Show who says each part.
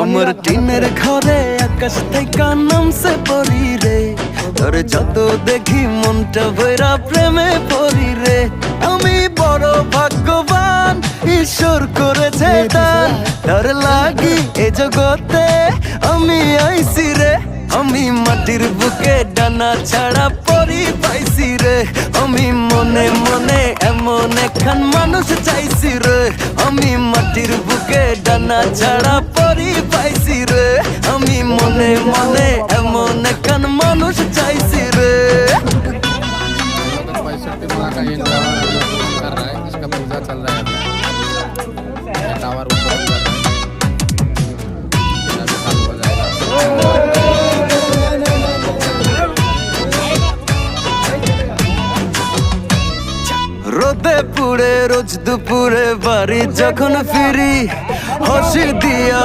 Speaker 1: আমার টিনের ঘরে আকাশ থেকে নামছে পরি রে, তোর যত দেখি মনটা ভৈরা প্রেমে পরি রে। আমি বড় ভাগ্যবান, ঈশ্বর করেছে দান, তার লাগি এ জগতে আমি আইছি রে। আমি মাটির বুকে ডানা ছাড়া পরি পাইছি রে, আমি মনে মনে এমন একখান মানুষ চাইছি রে। আমি মাটির বুকে ডানা ছাড়া পরি পাইছি রে, আমি মনে মনে এমন একখান মানুষ চাইছি রে।
Speaker 2: 65 का ये कर रहा है, इसका पूजा चल रहा है, टावर ऊपर हो जाता है, चालू हो जाएगा।
Speaker 1: রোদে পুড়ে রোজ দুপুরে বাড়ি যখন ফিরি, হাসি দিয়া